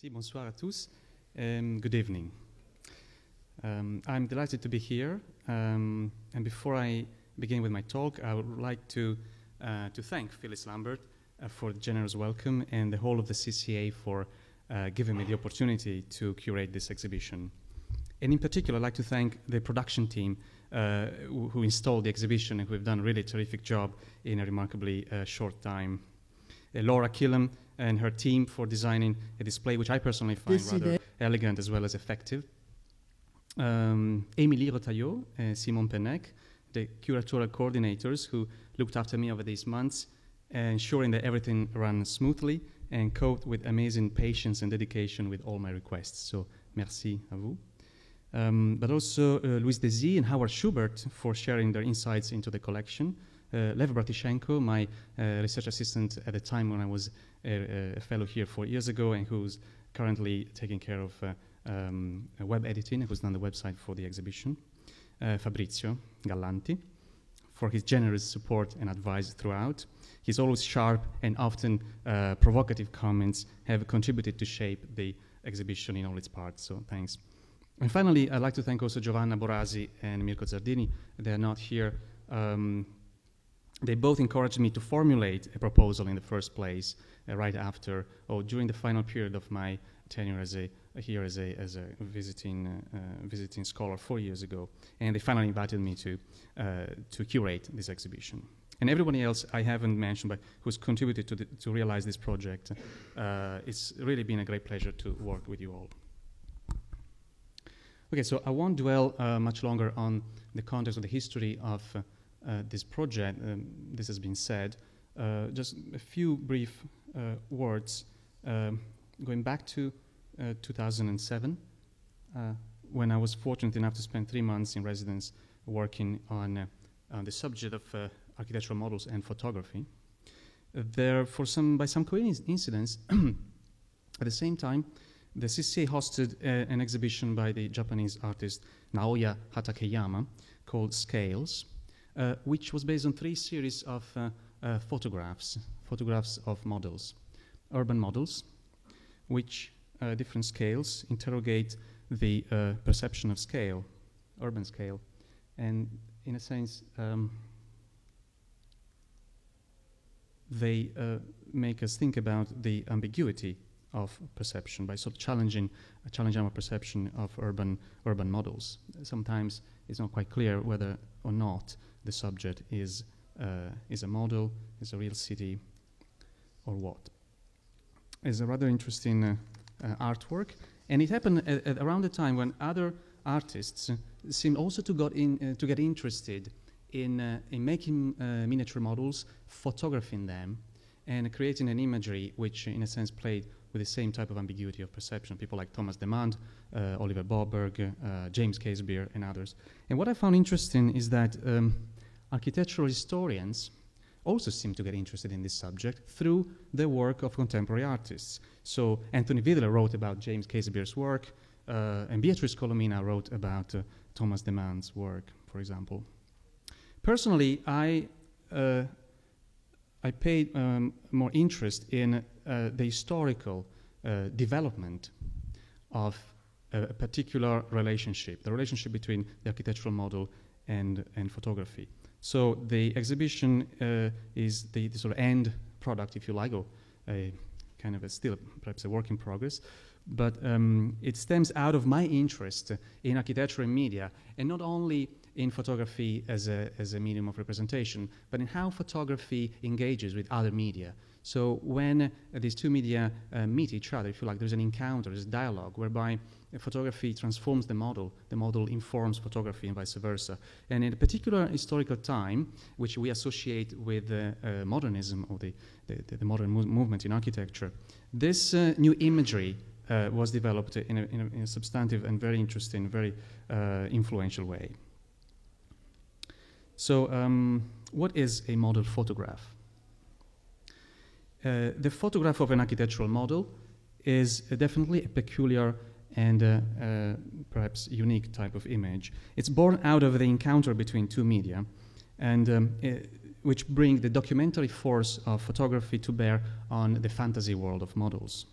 Merci, bonsoir à tous, good evening. I'm delighted to be here, and before I begin with my talk, I would like to thank Phyllis Lambert for the generous welcome and the whole of the CCA for giving me the opportunity to curate this exhibition. And in particular, I'd like to thank the production team who installed the exhibition and who have done a really terrific job in a remarkably short time. Laura Killam and her team for designing a display which I personally find rather elegant as well as effective. Émilie Retailleau and Simon Pennec, the curatorial coordinators who looked after me over these months, ensuring that everything ran smoothly and coped with amazing patience and dedication with all my requests. So, merci à vous. But also Louise Desi and Howard Schubert for sharing their insights into the collection. Lev Bratishenko, my research assistant at the time when I was a fellow here 4 years ago, and who's currently taking care of web editing, who's done the website for the exhibition. Fabrizio Gallanti, for his generous support and advice throughout. His always sharp and often provocative comments have contributed to shape the exhibition in all its parts, so thanks. And finally, I'd like to thank also Giovanna Borasi and Mirko Zardini. They're not here. They both encouraged me to formulate a proposal in the first place, right after, or during the final period of my tenure as a visiting scholar 4 years ago. And they finally invited me to curate this exhibition. And everybody else I haven't mentioned, but who's contributed to realize this project. It's really been a great pleasure to work with you all. Okay, so I won't dwell much longer on the context of the history of this project. This has been said. Just a few brief words. Going back to 2007, when I was fortunate enough to spend 3 months in residence working on the subject of architectural models and photography. There, by some coincidence, at the same time, the CCA hosted an exhibition by the Japanese artist Naoya Hatakeyama called Scales, which was based on 3 series of photographs of models, urban models, which different scales interrogate the perception of scale, urban scale, and in a sense they make us think about the ambiguity of perception by sort of challenging our perception of urban models. Sometimes it's not quite clear whether or not the subject is a model, is a real city, or what. It's a rather interesting artwork, and it happened at around the time when other artists seemed also to get interested in making miniature models, photographing them, and creating an imagery which, in a sense, played with the same type of ambiguity of perception. People like Thomas Demand, Oliver Boberg, James Casebeer, and others. And what I found interesting is that architectural historians also seem to get interested in this subject through the work of contemporary artists. So Anthony Vidler wrote about James Casebeer's work, and Beatrice Colomina wrote about Thomas Demand's work, for example. Personally, I paid more interest in the historical development of a particular relationship, the relationship between the architectural model and photography. So the exhibition is the sort of end product, if you like, or a kind of still perhaps a work in progress, but it stems out of my interest in architecture and media, and not only in photography as a medium of representation, but in how photography engages with other media. So when these two media meet each other, if you like, there's an encounter, there's dialogue, whereby photography transforms the model informs photography, and vice versa. And in a particular historical time, which we associate with modernism, or the modern movement in architecture, this new imagery was developed in a substantive and very interesting, very influential way. So what is a model photograph? The photograph of an architectural model is definitely a peculiar and perhaps unique type of image. It's born out of the encounter between two media, and which bring the documentary force of photography to bear on the fantasy world of models.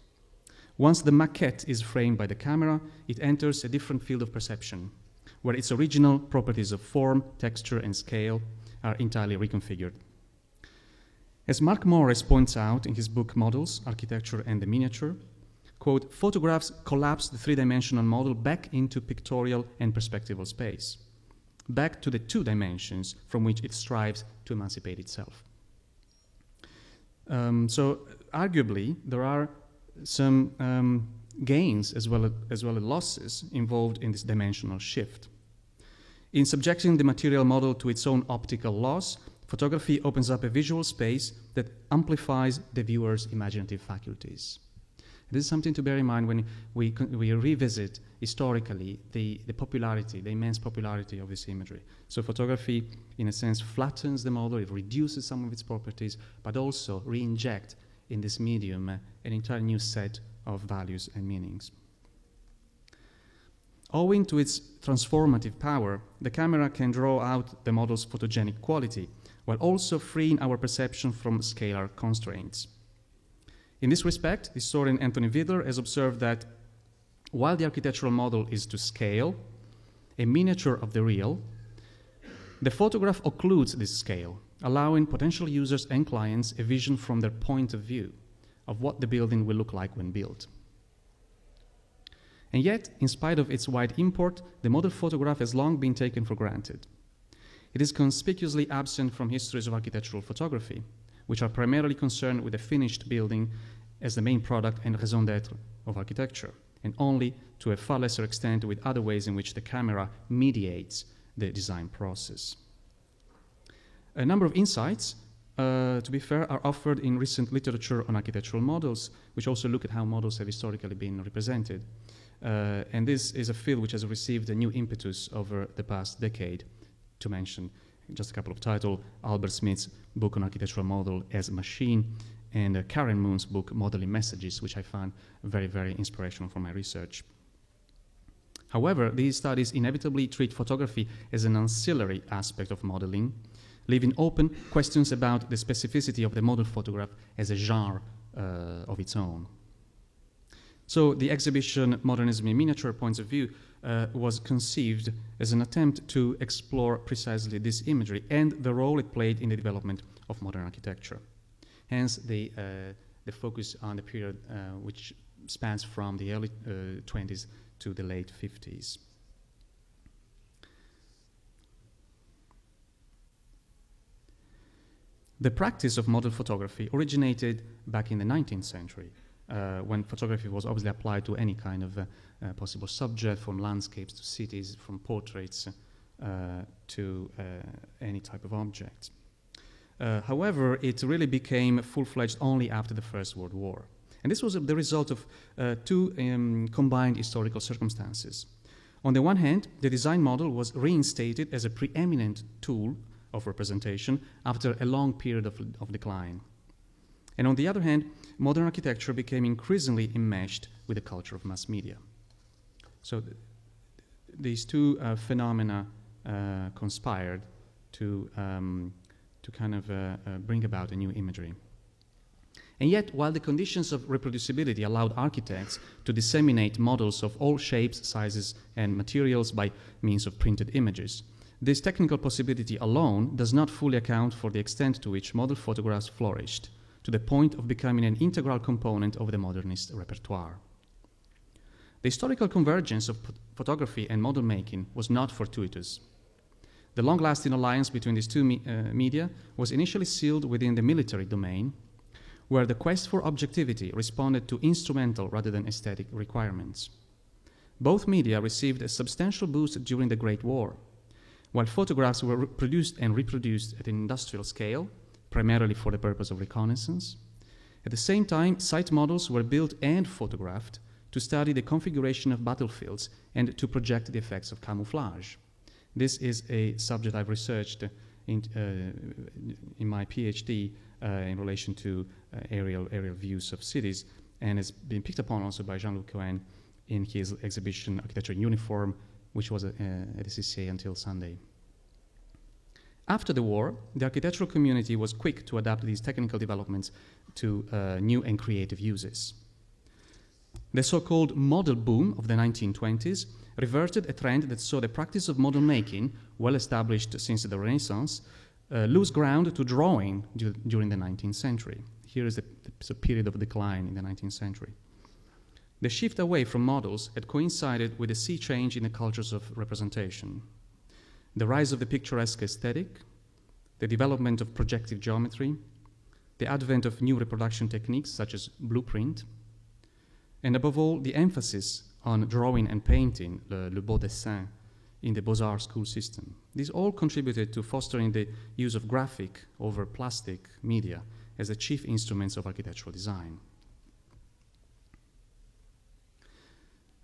Once the maquette is framed by the camera, it enters a different field of perception, where its original properties of form, texture, and scale are entirely reconfigured. As Mark Morris points out in his book Models, Architecture and the Miniature, quote, photographs collapse the three-dimensional model back into pictorial and perspectival space, back to the two dimensions from which it strives to emancipate itself. So arguably, there are some gains as well as losses involved in this dimensional shift. In subjecting the material model to its own optical laws, photography opens up a visual space that amplifies the viewer's imaginative faculties. This is something to bear in mind when we revisit historically the popularity, the immense popularity of this imagery. So photography, in a sense, flattens the model, it reduces some of its properties, but also re-inject in this medium an entire new set of values and meanings. Owing to its transformative power, the camera can draw out the model's photogenic quality, while also freeing our perception from scalar constraints. In this respect, historian Anthony Vidler has observed that while the architectural model is to scale, a miniature of the real, the photograph occludes this scale, allowing potential users and clients a vision from their point of view of what the building will look like when built. And yet, in spite of its wide import, the model photograph has long been taken for granted. It is conspicuously absent from histories of architectural photography, which are primarily concerned with a finished building as the main product and raison d'etre of architecture, and only to a far lesser extent with other ways in which the camera mediates the design process. A number of insights, to be fair, are offered in recent literature on architectural models, which also look at how models have historically been represented. And this is a field which has received a new impetus over the past decade. To mention just a couple of titles, Albert Smith's book on architectural model as a machine, and Karen Moon's book, Modeling Messages, which I found very, very inspirational for my research. However, these studies inevitably treat photography as an ancillary aspect of modeling, leaving open questions about the specificity of the model photograph as a genre of its own. So the exhibition Modernism in Miniature Points of View was conceived as an attempt to explore precisely this imagery and the role it played in the development of modern architecture. Hence the focus on the period which spans from the early 20s to the late 50s. The practice of model photography originated back in the 19th century, when photography was obviously applied to any kind of possible subject, from landscapes to cities, from portraits to any type of object. However, it really became full-fledged only after the First World War. And this was the result of two combined historical circumstances. On the one hand, the design model was reinstated as a preeminent tool of representation after a long period of decline. And on the other hand, modern architecture became increasingly enmeshed with the culture of mass media. So these two phenomena conspired to kind of bring about a new imagery. And yet, while the conditions of reproducibility allowed architects to disseminate models of all shapes, sizes, and materials by means of printed images, this technical possibility alone does not fully account for the extent to which model photographs flourished, to the point of becoming an integral component of the modernist repertoire. The historical convergence of photography and model making was not fortuitous. The long-lasting alliance between these two media was initially sealed within the military domain, where the quest for objectivity responded to instrumental rather than aesthetic requirements. Both media received a substantial boost during the Great War. While photographs were produced and reproduced at an industrial scale, primarily for the purpose of reconnaissance, at the same time, site models were built and photographed to study the configuration of battlefields and to project the effects of camouflage. This is a subject I've researched in my PhD in relation to aerial views of cities, and has been picked upon also by Jean-Luc Cohen in his exhibition Architecture in Uniform, which was at the CCA until Sunday. After the war, the architectural community was quick to adapt these technical developments to new and creative uses. The so-called model boom of the 1920s reverted a trend that saw the practice of model making, well established since the Renaissance, lose ground to drawing during the 19th century. Here is a period of decline in the 19th century. The shift away from models had coincided with a sea change in the cultures of representation. The rise of the picturesque aesthetic, the development of projective geometry, the advent of new reproduction techniques such as blueprint, and above all, the emphasis on drawing and painting, le beau dessin, in the Beaux-Arts school system. These all contributed to fostering the use of graphic over plastic media as the chief instruments of architectural design.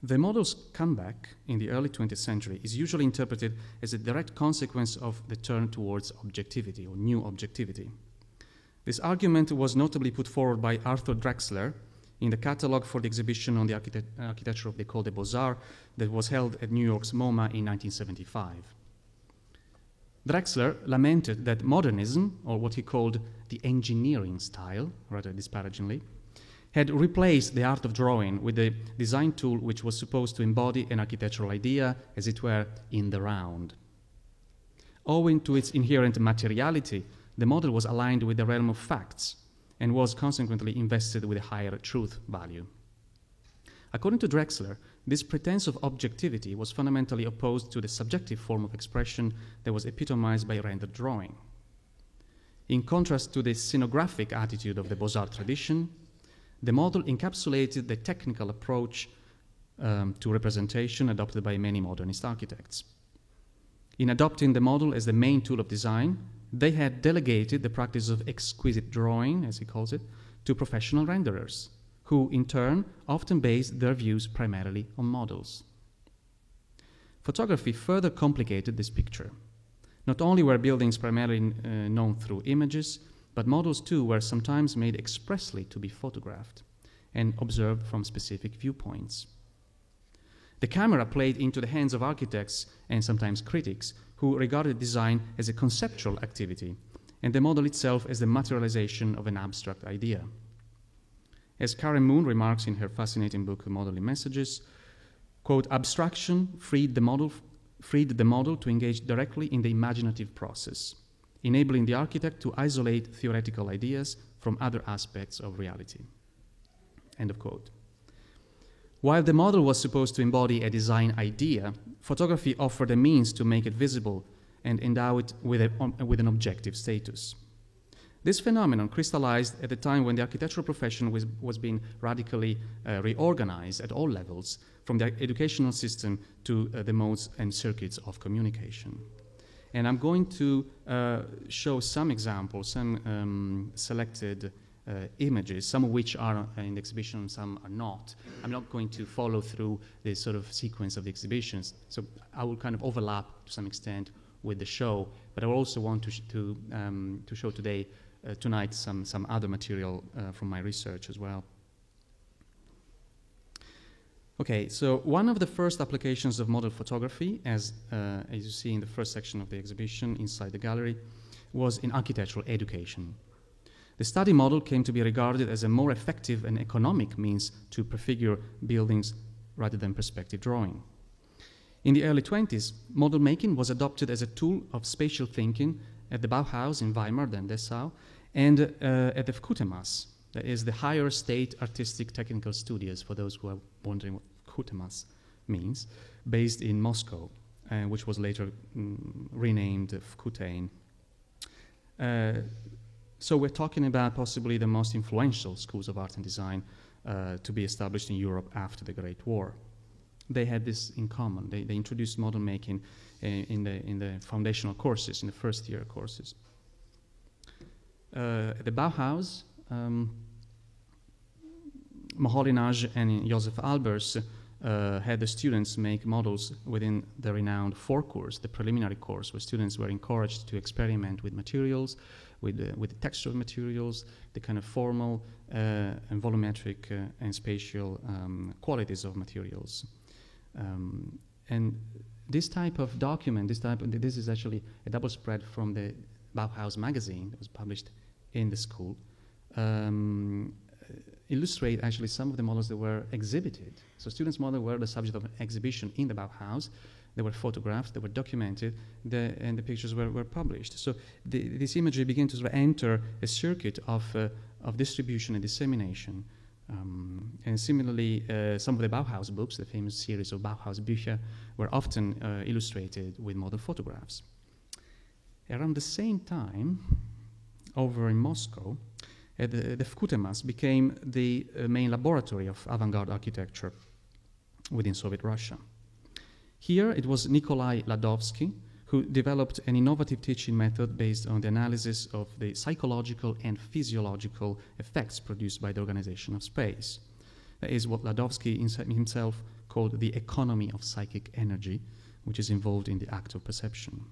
The model's comeback in the early 20th century is usually interpreted as a direct consequence of the turn towards objectivity or new objectivity. This argument was notably put forward by Arthur Drexler in the catalogue for the exhibition on the architecture of the École des Beaux-Arts that was held at New York's MoMA in 1975. Drexler lamented that modernism, or what he called the engineering style, rather disparagingly, had replaced the art of drawing with a design tool which was supposed to embody an architectural idea, as it were, in the round. Owing to its inherent materiality, the model was aligned with the realm of facts and was consequently invested with a higher truth value. According to Drexler, this pretense of objectivity was fundamentally opposed to the subjective form of expression that was epitomized by rendered drawing. In contrast to the scenographic attitude of the Beaux-Arts tradition, the model encapsulated the technical approach to representation adopted by many modernist architects. In adopting the model as the main tool of design, they had delegated the practice of exquisite drawing, as he calls it, to professional renderers, who in turn often based their views primarily on models. Photography further complicated this picture. Not only were buildings primarily known through images, but models too were sometimes made expressly to be photographed and observed from specific viewpoints. The camera played into the hands of architects and sometimes critics who regarded design as a conceptual activity and the model itself as the materialization of an abstract idea. As Karen Moon remarks in her fascinating book, Modeling Messages, quote, abstraction freed the model to engage directly in the imaginative process, enabling the architect to isolate theoretical ideas from other aspects of reality, end of quote. While the model was supposed to embody a design idea, photography offered a means to make it visible and endow it with an objective status. This phenomenon crystallized at the time when the architectural profession was being radically reorganized at all levels, from the educational system to the modes and circuits of communication. And I'm going to show some examples, some selected images, some of which are in the exhibition, some are not. I'm not going to follow through this sort of sequence of the exhibitions, so I will kind of overlap to some extent with the show, but I also want to show tonight some other material from my research as well. Okay, so one of the first applications of model photography, as you see in the first section of the exhibition inside the gallery, was in architectural education. The study model came to be regarded as a more effective and economic means to prefigure buildings rather than perspective drawing. In the early 20s, model making was adopted as a tool of spatial thinking at the Bauhaus in Weimar, then Dessau, and at the Vkutemas, that is the higher state artistic technical studios, for those who are wondering what Vkutemas means, based in Moscow, which was later renamed Vkutein. So we're talking about possibly the most influential schools of art and design to be established in Europe after the Great War. They had this in common. They introduced model making in the foundational courses, in the first year courses. At the Bauhaus, Moholy-Nagy and Josef Albers had the students make models within the renowned course, the preliminary course, where students were encouraged to experiment with materials, with the texture of materials, the kind of formal and volumetric and spatial qualities of materials. And this type of document, this is actually a double spread from the Bauhaus magazine that was published in the school. illustrate actually some of the models that were exhibited. So students' models were the subject of an exhibition in the Bauhaus. They were photographed, they were documented, and the pictures were published. So this imagery began to sort of enter a circuit of distribution and dissemination. And similarly, some of the Bauhaus books, the famous series of Bauhaus Bücher, were often illustrated with model photographs. Around the same time, over in Moscow, the Vkhutemas became the main laboratory of avant-garde architecture within Soviet Russia. Here, it was Nikolai Ladovsky who developed an innovative teaching method based on the analysis of the psychological and physiological effects produced by the organization of space. That is what Ladovsky himself called the economy of psychic energy, which is involved in the act of perception.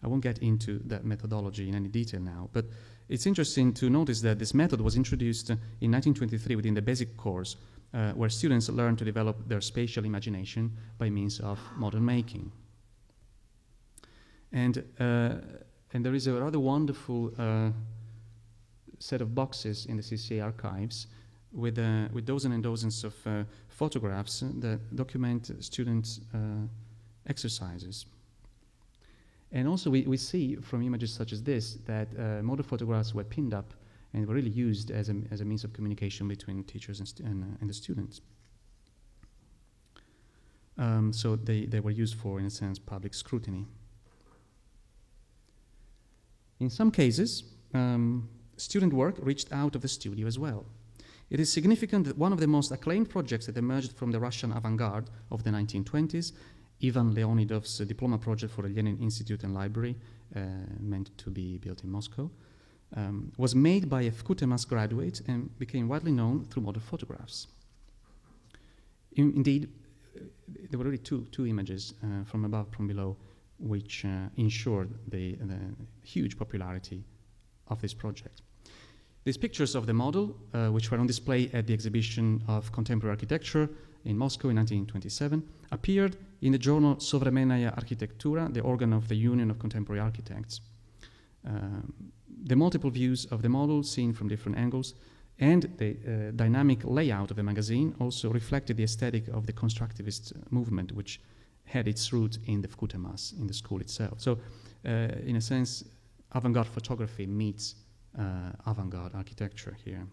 I won't get into that methodology in any detail now, but it's interesting to notice that this method was introduced in 1923 within the basic course, where students learn to develop their spatial imagination by means of model making. And there is a rather wonderful set of boxes in the CCA archives with dozens and dozens of photographs that document students' exercises. And also we see from images such as this that model photographs were pinned up and were really used as a means of communication between teachers and the students. So they were used for, in a sense, public scrutiny. In some cases, student work reached out of the studio as well. It is significant that one of the most acclaimed projects that emerged from the Russian avant-garde of the 1920s, Ivan Leonidov's diploma project for the Lenin Institute and Library, meant to be built in Moscow, was made by a Vkhutemas graduate and became widely known through model photographs. Indeed, there were really two images from above, from below, which ensured the huge popularity of this project. These pictures of the model, which were on display at the exhibition of contemporary architecture in Moscow in 1927, appeared in the journal Sovremenная Architektura, the organ of the Union of Contemporary Architects. The multiple views of the model seen from different angles and the dynamic layout of the magazine also reflected the aesthetic of the constructivist movement, which had its root in the Vkhutemas, in the school itself. So, in a sense, avant-garde photography meets avant-garde architecture here.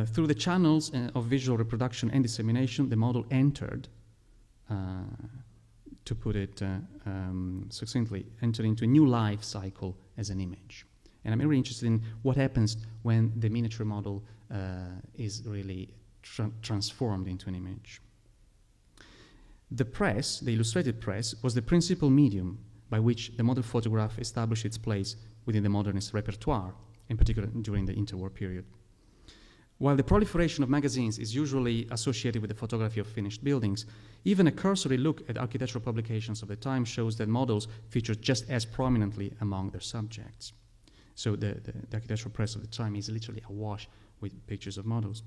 Through the channels of visual reproduction and dissemination, the model entered, to put it succinctly, entered into a new life cycle as an image. And I'm very interested in what happens when the miniature model is really transformed into an image. The press, the illustrated press, was the principal medium by which the model photograph established its place within the modernist repertoire, in particular during the interwar period. While the proliferation of magazines is usually associated with the photography of finished buildings, even a cursory look at architectural publications of the time shows that models featured just as prominently among their subjects. So the architectural press of the time is literally awash with pictures of models.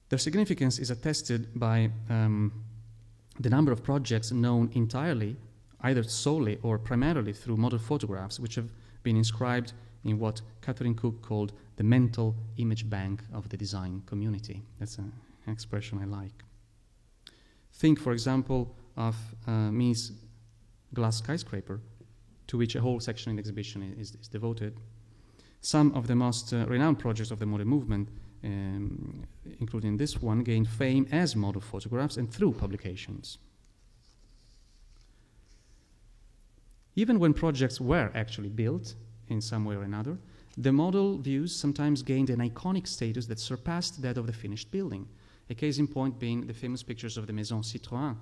Their significance is attested by the number of projects known entirely, either solely or primarily through model photographs, which have been inscribed in what Catherine Cook called the mental image bank of the design community. That's an expression I like. Think, for example, of Mies' glass skyscraper, to which a whole section in the exhibition is devoted. Some of the most renowned projects of the modern movement, including this one, gained fame as model photographs and through publications. Even when projects were actually built in some way or another, the model views sometimes gained an iconic status that surpassed that of the finished building. A case in point being the famous pictures of the Maison Citroën,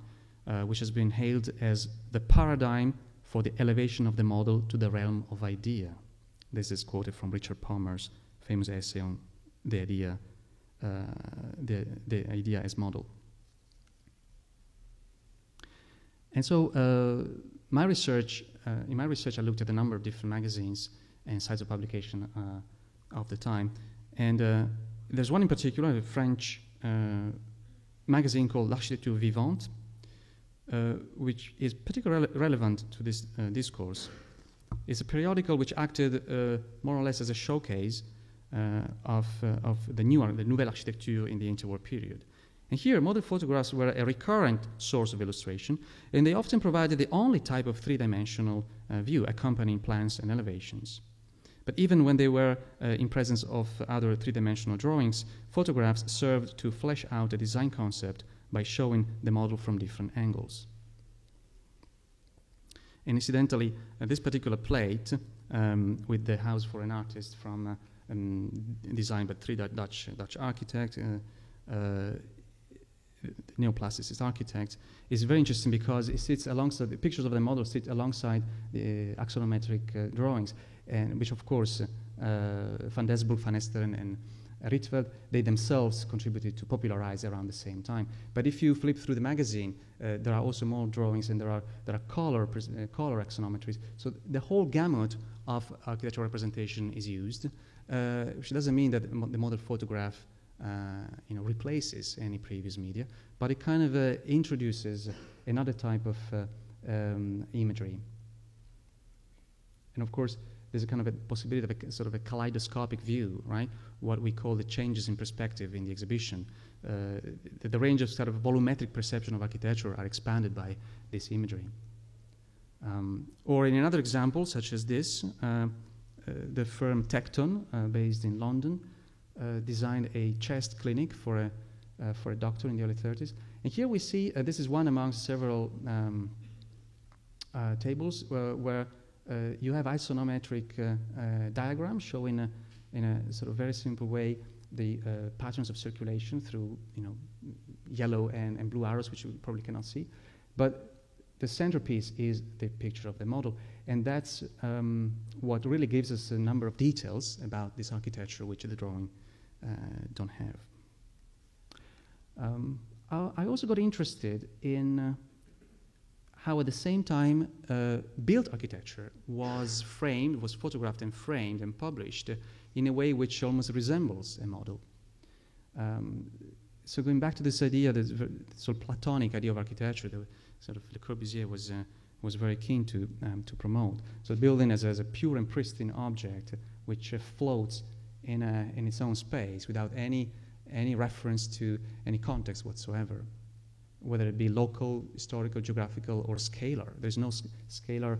which has been hailed as the paradigm for the elevation of the model to the realm of idea. This is quoted from Richard Palmer's famous essay on the idea as model. And so in my research, I looked at a number of different magazines and sites of publication of the time. And there's one in particular, a French magazine called L'Architecture Vivante, which is particularly relevant to this discourse. It's a periodical which acted more or less as a showcase of the Nouvelle Architecture in the interwar period. And here, model photographs were a recurrent source of illustration, and they often provided the only type of three-dimensional view accompanying plans and elevations. But even when they were in presence of other three-dimensional drawings, photographs served to flesh out a design concept by showing the model from different angles. And incidentally, this particular plate with the house for an artist from designed by three Dutch architects, neoplasticist architect, is very interesting because it sits alongside, the pictures of the model sit alongside the axonometric drawings, and which of course Van Desbroek, Van Esteren and Rietveld, they themselves contributed to popularize around the same time. But if you flip through the magazine, there are also more drawings, and there are color axonometries. So the whole gamut of architectural representation is used, which doesn't mean that the model photograph replaces any previous media, but it kind of introduces another type of imagery. And of course, there's a kind of a possibility of a sort of a kaleidoscopic view, right? What we call the changes in perspective in the exhibition. The range of sort of volumetric perception of architecture are expanded by this imagery. Or in another example, such as this, the firm Tecton, based in London, designed a chest clinic for a doctor in the early 30s. And here we see, this is one amongst several tables where you have isonometric diagrams showing in a sort of very simple way the patterns of circulation through yellow and blue arrows, which you probably cannot see. But the centerpiece is the picture of the model, and that's what really gives us a number of details about this architecture which the drawing don't have. I also got interested in how at the same time built architecture was photographed and framed and published in a way which almost resembles a model. So going back to this idea, this sort of Platonic idea of architecture, that sort of Le Corbusier was very keen to promote. So building as a pure and pristine object which floats in its own space without any reference to any context whatsoever, whether it be local, historical, geographical, or scalar. There's no scalar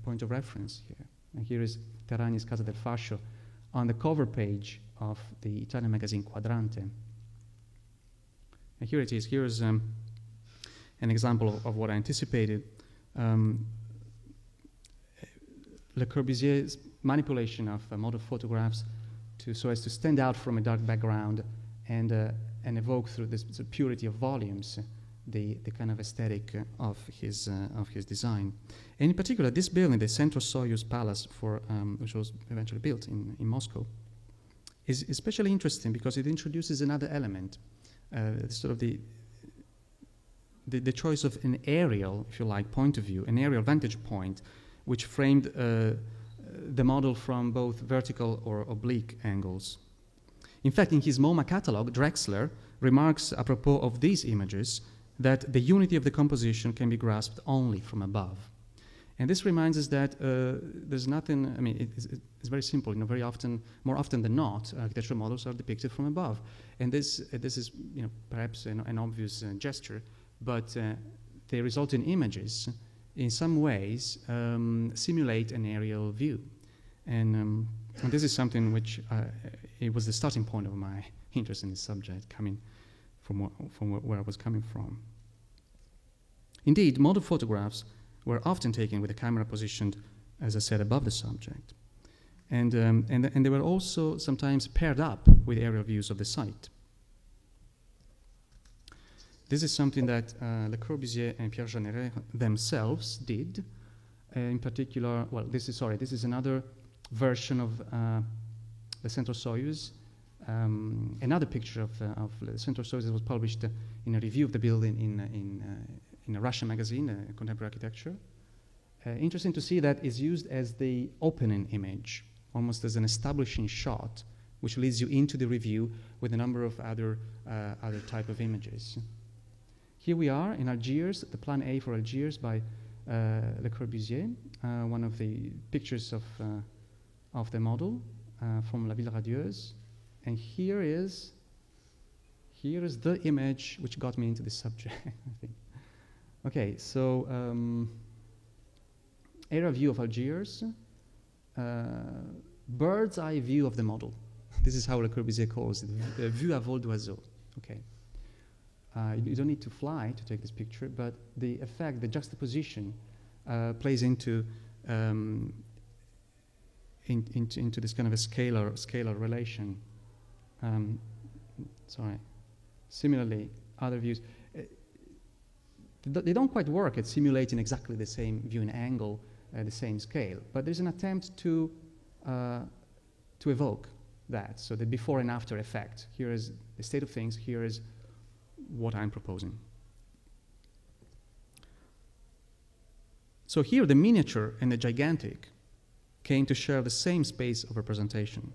point of reference here. And here is Terragni's Casa del Fascio on the cover page of the Italian magazine Quadrante. And here it is. Here's an example of what I anticipated. Le Corbusier's manipulation of model photographs so as to stand out from a dark background and evoke through this purity of volumes the kind of aesthetic of his design. And in particular, this building, the Centro Soyuz Palace, which was eventually built in Moscow, is especially interesting because it introduces another element, sort of the choice of an aerial, if you like, point of view, an aerial vantage point, which framed the model from both vertical or oblique angles. In fact, in his MoMA catalog, Drexler remarks apropos of these images that the unity of the composition can be grasped only from above. And this reminds us that there's nothing, I mean, it's very simple, very often, more often than not, architectural models are depicted from above. And this is, perhaps an obvious gesture, but the resulting images, in some ways, simulate an aerial view. And this is something which it was the starting point of my interest in this subject, coming from where I was coming from. Indeed, model photographs were often taken with the camera positioned, as I said, above the subject. And they were also sometimes paired up with aerial views of the site. This is something that Le Corbusier and Pierre Jeanneret themselves did. In particular, well, this is another version of the Centro Soyuz. Another picture of the Centro Soyuz that was published in a review of the building in a Russian magazine, Contemporary Architecture. Interesting to see that is used as the opening image, almost as an establishing shot, which leads you into the review with a number of other type of images. Here we are in Algiers, the Plan A for Algiers by Le Corbusier, one of the pictures of the model. from La Ville Radieuse. And here is the image which got me into this subject, I think. Okay, so area view of Algiers, bird's eye view of the model. This is how Le Corbusier calls it, the vue à vol d'oiseau. Okay. You don't need to fly to take this picture, but the effect, the juxtaposition, plays into this kind of a scalar relation. Sorry. Similarly, other views, they don't quite work at simulating exactly the same viewing angle at the same scale, but there's an attempt to evoke that, so the before and after effect. Here is the state of things, here is what I'm proposing. So here the miniature and the gigantic came to share the same space of representation.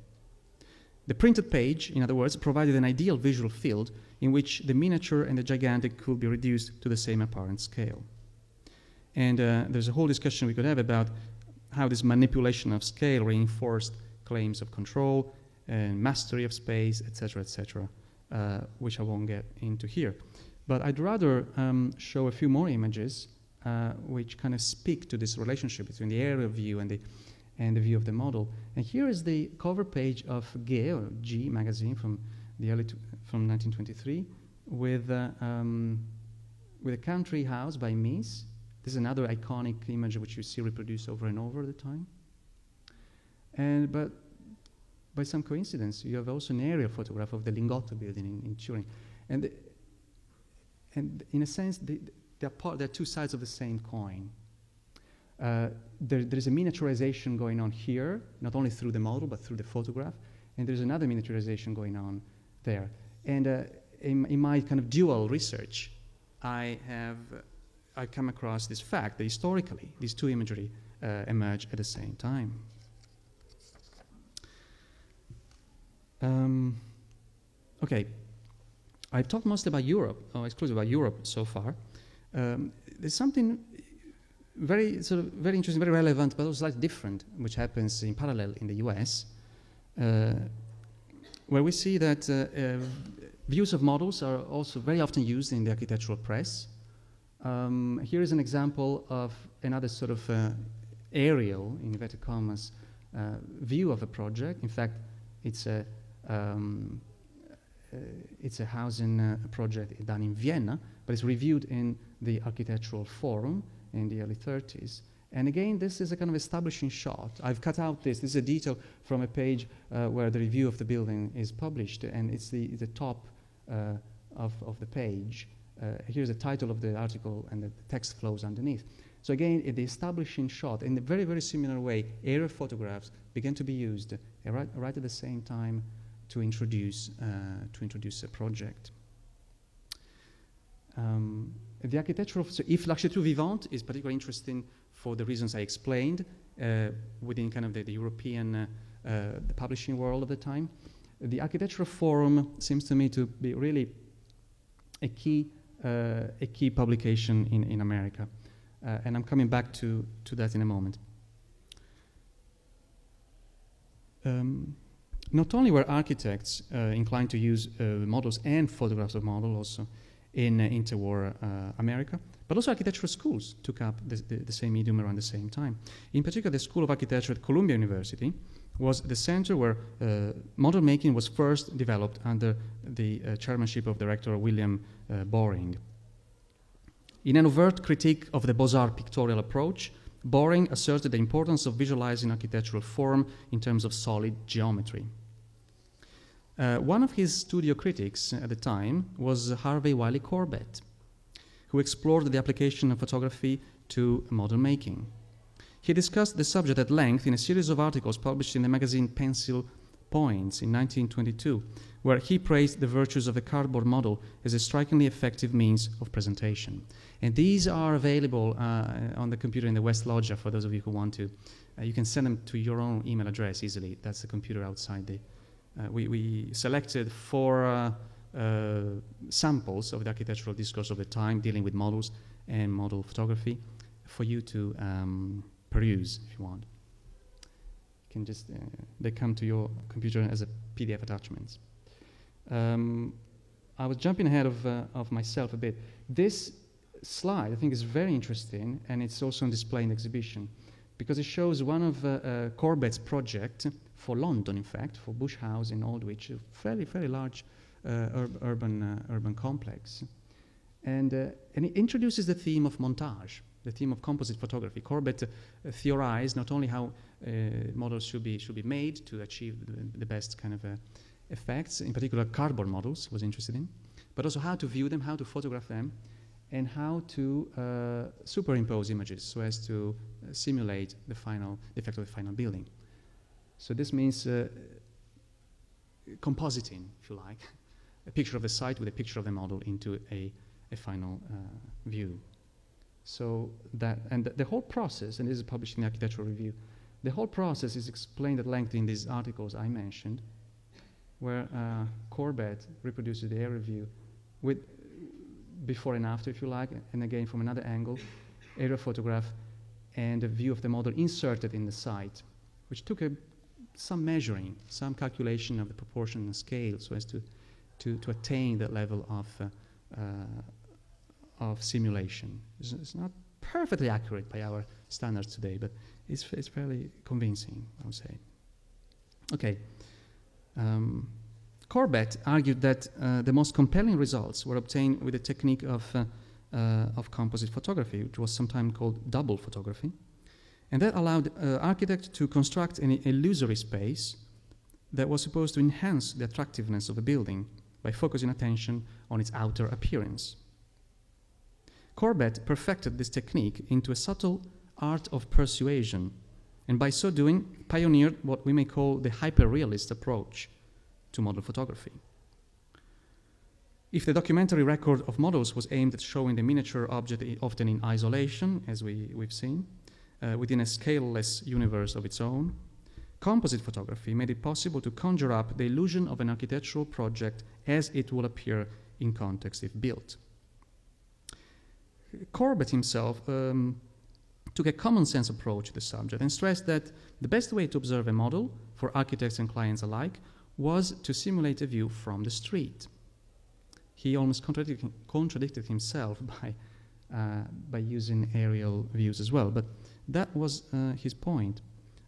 The printed page, in other words, provided an ideal visual field in which the miniature and the gigantic could be reduced to the same apparent scale. And there's a whole discussion we could have about how this manipulation of scale reinforced claims of control and mastery of space, etc., which I won't get into here. But I'd rather show a few more images which kind of speak to this relationship between the area view and the view of the model. And here is the cover page of G, or G magazine from 1923, with a country house by Mies. This is another iconic image which you see reproduced over and over at the time. But by some coincidence, you have also an aerial photograph of the Lingotto building in Turin. And in a sense, there are two sides of the same coin. There's a miniaturization going on here, not only through the model, but through the photograph. And there's another miniaturization going on there. And in my kind of dual research, I come across this fact that historically, these two imagery emerge at the same time. Okay, I've talked mostly about Europe, or exclusively about Europe so far. There's something very interesting, very relevant, but also slightly different, which happens in parallel in the US, where we see that views of models are also very often used in the architectural press. Here is an example of another sort of aerial, in inverted commas, view of a project. In fact, it's a housing project done in Vienna, but it's reviewed in the Architectural Forum in the early 30s. And again, this is a kind of establishing shot. I've cut out this. This is a detail from a page where the review of the building is published, and it's the top of the page. Here's the title of the article, and the text flows underneath. So again, the establishing shot, in a very, very similar way, aerial photographs began to be used right at the same time to introduce a project. The architectural, so if l'architecture vivante is particularly interesting for the reasons I explained within kind of the European the publishing world of the time, the Architectural Forum seems to me to be really a key publication in America. And I'm coming back to that in a moment. Not only were architects inclined to use models and photographs of models also in interwar America, but also architectural schools took up the same medium around the same time. In particular, the School of Architecture at Columbia University was the center where model making was first developed under the chairmanship of Director William Boring. In an overt critique of the Beaux-Arts pictorial approach, Boring asserted the importance of visualizing architectural form in terms of solid geometry. One of his studio critics at the time was Harvey Wiley Corbett, who explored the application of photography to model making. He discussed the subject at length in a series of articles published in the magazine Pencil Points in 1922, where he praised the virtues of the cardboard model as a strikingly effective means of presentation. And these are available on the computer in the West Loggia for those of you who want to. You can send them to your own email address easily. That's the computer outside the... we selected 4 samples of the architectural discourse of the time dealing with models and model photography for you to peruse if you want. can just they come to your computer as a PDF attachments. I was jumping ahead of myself a bit. This slide I think is very interesting, and it's also on display in the exhibition because it shows one of Corbett's project for London, in fact, for Bush House in Aldwych, a fairly large urban complex. And it introduces the theme of montage, the theme of composite photography. Corbett theorized not only how models should be made to achieve the best kind of effects, in particular cardboard models was interested in, but also how to view them, how to photograph them, and how to superimpose images so as to simulate the effect of the final building. So this means compositing, if you like, a picture of the site with a picture of the model into a final view. So that, and the whole process, and this is published in the Architectural Review, the whole process is explained at length in these articles I mentioned, where Corbett reproduces the area view with before and after, if you like, and again from another angle, area photograph, and a view of the model inserted in the site, which took some measuring, some calculation of the proportion and scale so as to attain that level of simulation. It's not perfectly accurate by our standards today, but it's fairly convincing, I would say. Okay. Corbett argued that the most compelling results were obtained with the technique of composite photography, which was sometimes called double photography, and that allowed architects to construct an illusory space that was supposed to enhance the attractiveness of a building by focusing attention on its outer appearance. Corbett perfected this technique into a subtle art of persuasion, and by so doing pioneered what we may call the hyper-realist approach to model photography. If the documentary record of models was aimed at showing the miniature object often in isolation, as we've seen, within a scaleless universe of its own, composite photography made it possible to conjure up the illusion of an architectural project as it will appear in context if built. Corbett himself took a common sense approach to the subject and stressed that the best way to observe a model for architects and clients alike was to simulate a view from the street. He almost contradicted himself by using aerial views as well, but that was his point.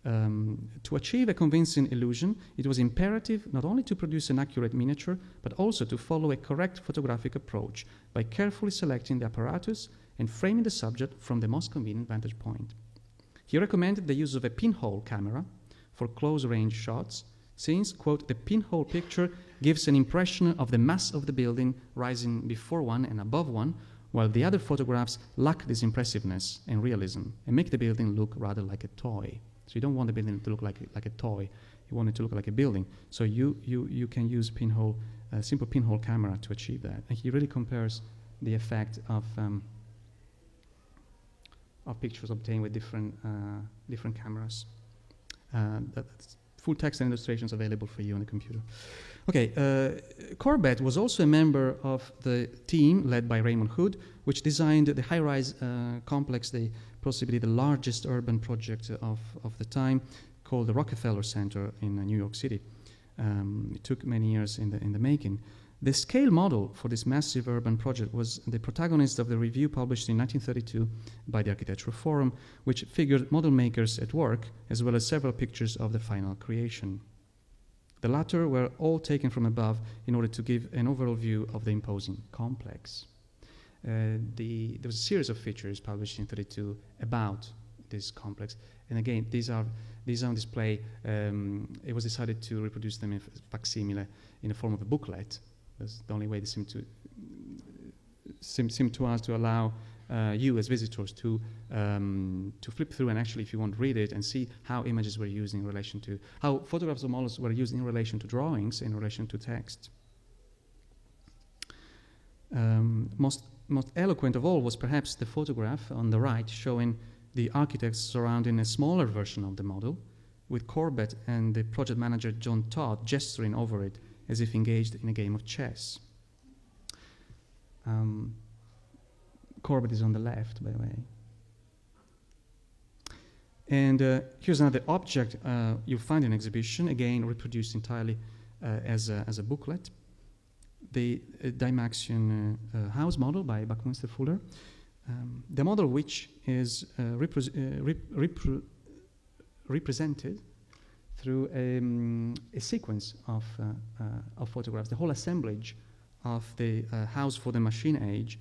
To achieve a convincing illusion, it was imperative not only to produce an accurate miniature, but also to follow a correct photographic approach by carefully selecting the apparatus and framing the subject from the most convenient vantage point. He recommended the use of a pinhole camera for close-range shots, since, quote, the pinhole picture gives an impression of the mass of the building rising before one and above one, while the other photographs lack this impressiveness and realism and make the building look rather like a toy. So you don't want the building to look like a toy. You want it to look like a building. So you can use simple pinhole camera to achieve that. And he really compares the effect of pictures obtained with different cameras. That's full text and illustrations available for you on the computer. Okay, Corbett was also a member of the team led by Raymond Hood, which designed the high-rise complex, possibly the largest urban project of the time, called the Rockefeller Center in New York City. It took many years in the making. The scale model for this massive urban project was the protagonist of the review published in 1932 by the Architectural Forum, which figured model makers at work, as well as several pictures of the final creation. The latter were all taken from above in order to give an overall view of the imposing complex. There was a series of features published in 1932 about this complex, and again, these are on display. It was decided to reproduce them in facsimile in the form of a booklet. That's the only way they seem to us to allow you as visitors to flip through and actually, if you want, read it and see how images were used in relation to, how photographs of models were used in relation to drawings, in relation to text. Most eloquent of all was perhaps the photograph on the right showing the architects surrounding a smaller version of the model, with Corbett and the project manager John Todd gesturing over it as if engaged in a game of chess. Corbett is on the left, by the way. And here's another object you find in exhibition, again reproduced entirely as a booklet. The Dymaxion house model by Buckminster Fuller. The model which is represented through a sequence of photographs. The whole assemblage of the house for the machine age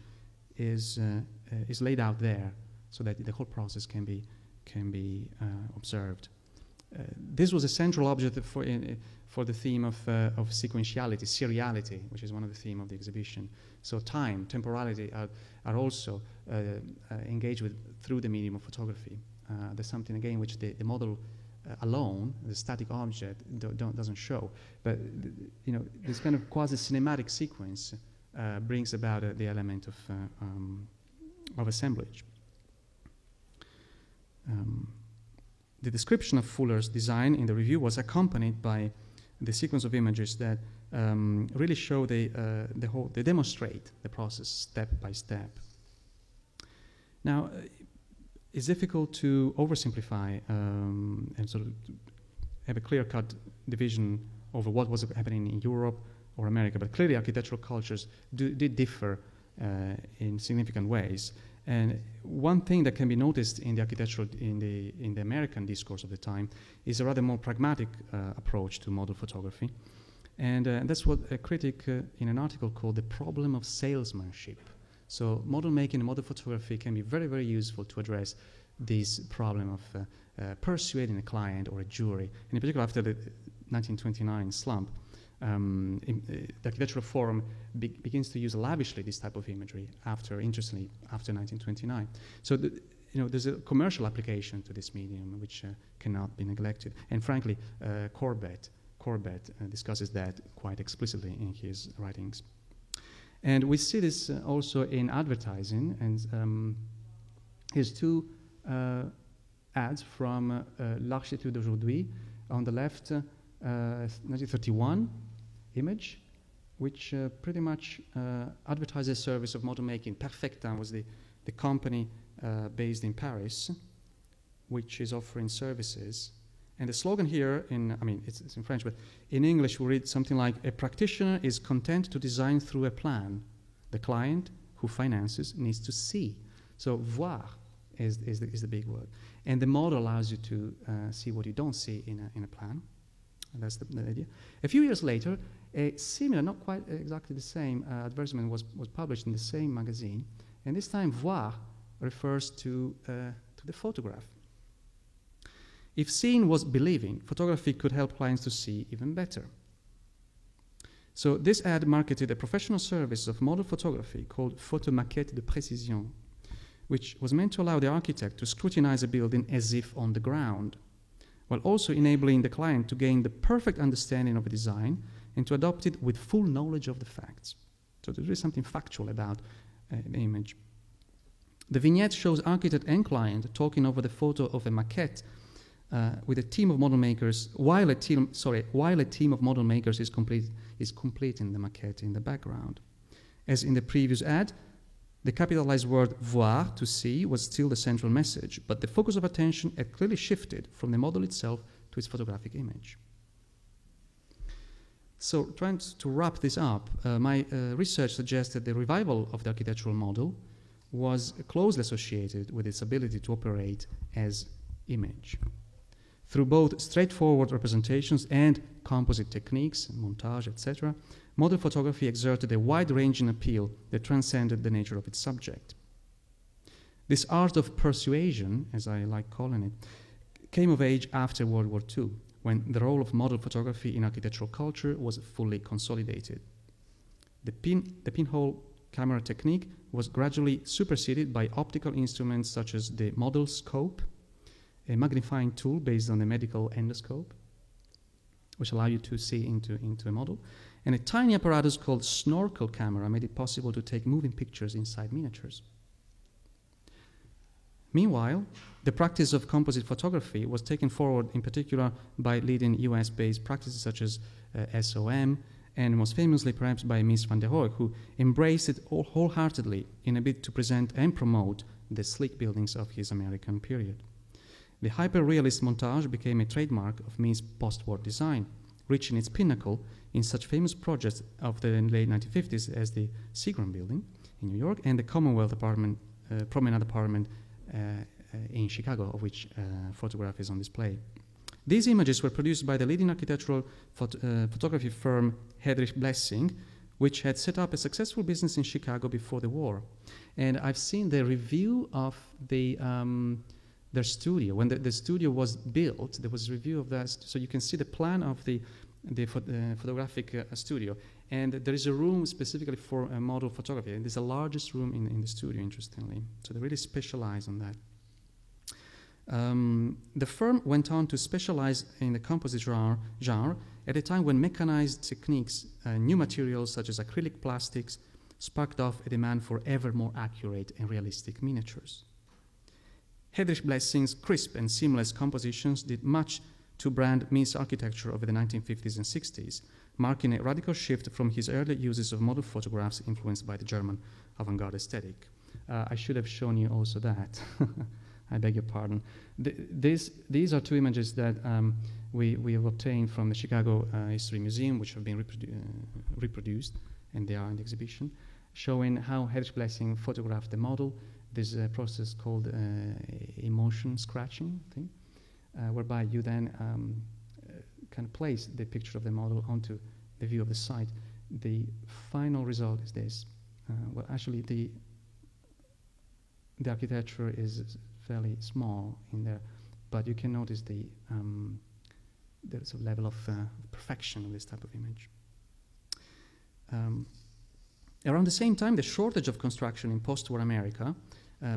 is laid out there, so that the whole process can be observed. This was a central object for the theme of sequentiality, seriality, which is one of the themes of the exhibition. So time, temporality are also engaged with through the medium of photography. There's something again which the model alone, the static object, doesn't show. But you know, this kind of quasi-cinematic sequence brings about the element of assemblage. The description of Fuller's design in the review was accompanied by the sequence of images that really show they demonstrate the process step by step. Now, it's difficult to oversimplify and sort of have a clear-cut division over what was happening in Europe or America, but clearly architectural cultures did differ in significant ways. And one thing that can be noticed in the architectural, in the American discourse of the time, is a rather more pragmatic approach to model photography. And that's what a critic in an article called the problem of salesmanship. So model making and model photography can be very, very useful to address this problem of persuading a client or a jury. And in particular, after the 1929 slump, the architectural forum begins to use lavishly this type of imagery interestingly, after 1929. So there's a commercial application to this medium which cannot be neglected. And frankly, Corbett discusses that quite explicitly in his writings. And we see this also in advertising. And here's two ads from L'Architecture d'aujourd'hui. On the left, 1931 image, which pretty much advertises a service of model making. Perfecta was the company based in Paris, which is offering services. And the slogan here, it's in French, but in English we read something like, a practitioner is content to design through a plan. The client who finances needs to see. So voir is the big word. And the model allows you to see what you don't see in a plan. And that's the idea. A few years later, a similar, not quite exactly the same advertisement was published in the same magazine. And this time, voir refers to the photograph. If seeing was believing, photography could help clients to see even better. So this ad marketed a professional service of model photography called photomaquette de précision, which was meant to allow the architect to scrutinize a building as if on the ground, while also enabling the client to gain the perfect understanding of a design and to adopt it with full knowledge of the facts. So there's really something factual about the image. The vignette shows architect and client talking over the photo of a maquette with a team of model makers, while a team of model makers is completing the maquette in the background. As in the previous ad, the capitalized word voir, to see, was still the central message, but the focus of attention had clearly shifted from the model itself to its photographic image. So, trying to wrap this up, my research suggests that the revival of the architectural model was closely associated with its ability to operate as image. Through both straightforward representations and composite techniques, montage, etc., model photography exerted a wide-ranging appeal that transcended the nature of its subject. This art of persuasion, as I like calling it, came of age after World War II, when the role of model photography in architectural culture was fully consolidated. The pinhole camera technique was gradually superseded by optical instruments such as the model scope, a magnifying tool based on a medical endoscope, which allow you to see into a model, and a tiny apparatus called snorkel camera made it possible to take moving pictures inside miniatures. Meanwhile, the practice of composite photography was taken forward in particular by leading US-based practices such as SOM, and most famously perhaps by Mies van der Rohe, who embraced it wholeheartedly in a bid to present and promote the sleek buildings of his American period. The hyper-realist montage became a trademark of Mee's post-war design, reaching its pinnacle in such famous projects of the late 1950s as the Seagram Building in New York and the Commonwealth Promenade Apartment in Chicago, of which photograph is on display. These images were produced by the leading architectural photography firm Heydrich Blessing, which had set up a successful business in Chicago before the war. And I've seen the review of their studio. When the studio was built, there was a review of that. So you can see the plan of the photographic studio. And there is a room specifically for model photography. And it's the largest room in the studio, interestingly. So they really specialize on that. The firm went on to specialize in the composite genre at a time when mechanized techniques, new materials such as acrylic plastics, sparked off a demand for ever more accurate and realistic miniatures. Heydrich Blessing's crisp and seamless compositions did much to brand Mee's architecture over the 1950s and 60s, marking a radical shift from his early uses of model photographs influenced by the German avant-garde aesthetic. I should have shown you also that. I beg your pardon. These are two images that we have obtained from the Chicago History Museum, which have been reproduced, and they are in the exhibition, showing how Heydrich Blessing photographed the model. There's a process called emotion scratching, whereby you then can place the picture of the model onto the view of the site. The final result is this. Well, actually, the architecture is fairly small in there, but you can notice the sort of level of perfection of this type of image. Around the same time, the shortage of construction in post-war America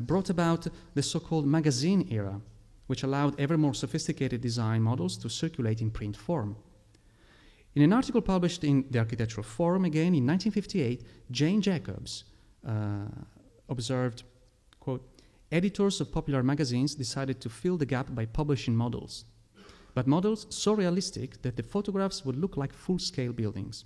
brought about the so-called magazine era, which allowed ever more sophisticated design models to circulate in print form. In an article published in the Architectural Forum again in 1958, Jane Jacobs observed, quote, "Editors of popular magazines decided to fill the gap by publishing models, but models so realistic that the photographs would look like full-scale buildings.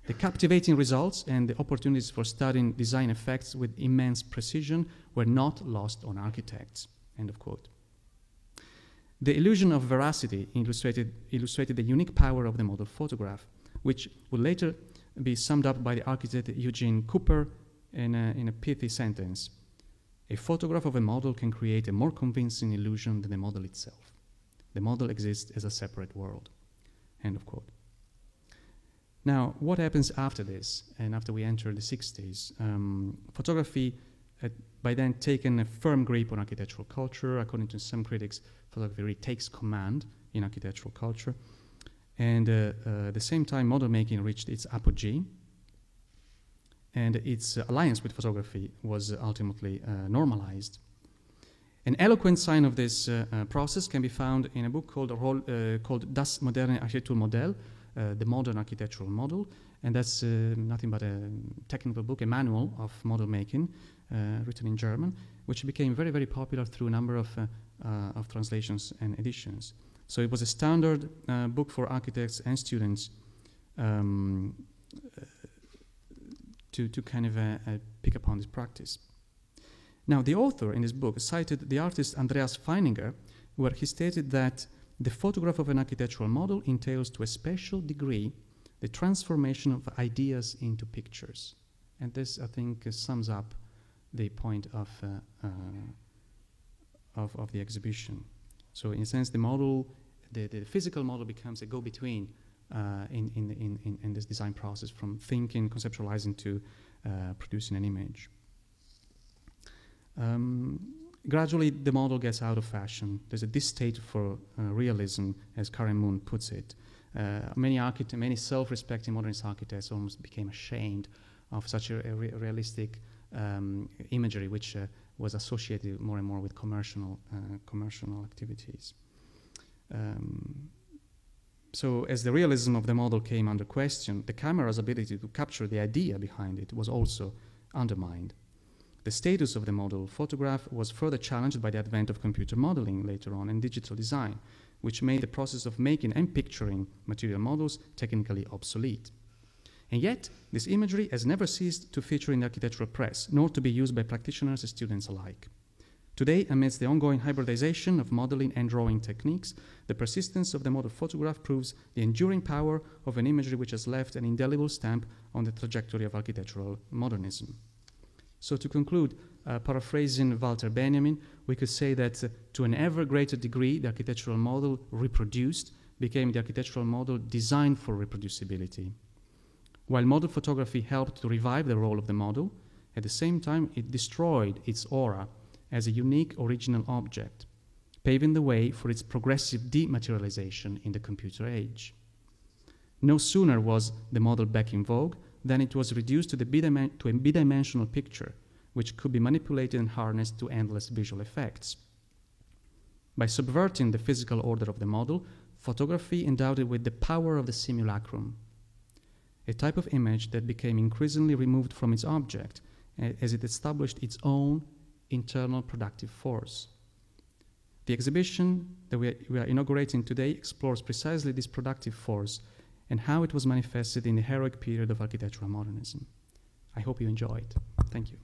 The captivating results and the opportunities for studying design effects with immense precision were not lost on architects," end of quote. The illusion of veracity illustrated the unique power of the model photograph, which would later be summed up by the architect Eugene Cooper in a pithy sentence: "A photograph of a model can create a more convincing illusion than the model itself. The model exists as a separate world," end of quote. Now, what happens after this, and after we enter the 60s? Photography had by then taken a firm grip on architectural culture. According to some critics, photography really takes command in architectural culture. And at the same time, model making reached its apogee, and its alliance with photography was ultimately normalized. An eloquent sign of this process can be found in a book called Das moderne Architekturmodell, the modern architectural model, and that's nothing but a technical book, a manual of model making, written in German, which became very, very popular through a number of translations and editions. So it was a standard book for architects and students to kind of pick upon this practice. Now, the author in this book cited the artist Andreas Feininger, where he stated that the photograph of an architectural model entails to a special degree the transformation of ideas into pictures. And this, I think, sums up the point of the exhibition. So in a sense, the model, the physical model becomes a go-between in this design process, from thinking, conceptualizing to producing an image. Gradually, the model gets out of fashion. There's a distaste for realism, as Karen Moon puts it. Many self-respecting modernist architects almost became ashamed of such a realistic imagery, which was associated more and more with commercial activities. So as the realism of the model came under question, the camera's ability to capture the idea behind it was also undermined. The status of the model photograph was further challenged by the advent of computer modeling later on and digital design, which made the process of making and picturing material models technically obsolete. And yet, this imagery has never ceased to feature in the architectural press, nor to be used by practitioners and students alike. Today, amidst the ongoing hybridization of modeling and drawing techniques, the persistence of the model photograph proves the enduring power of an imagery which has left an indelible stamp on the trajectory of architectural modernism. So to conclude, paraphrasing Walter Benjamin, we could say that to an ever greater degree, the architectural model reproduced became the architectural model designed for reproducibility. While model photography helped to revive the role of the model, at the same time it destroyed its aura as a unique original object, paving the way for its progressive dematerialization in the computer age. No sooner was the model back in vogue than it was reduced to a bidimensional picture, which could be manipulated and harnessed to endless visual effects. By subverting the physical order of the model, photography endowed it with the power of the simulacrum, a type of image that became increasingly removed from its object as it established its own internal productive force. The exhibition that we are inaugurating today explores precisely this productive force and how it was manifested in the heroic period of architectural modernism. I hope you enjoy it. Thank you.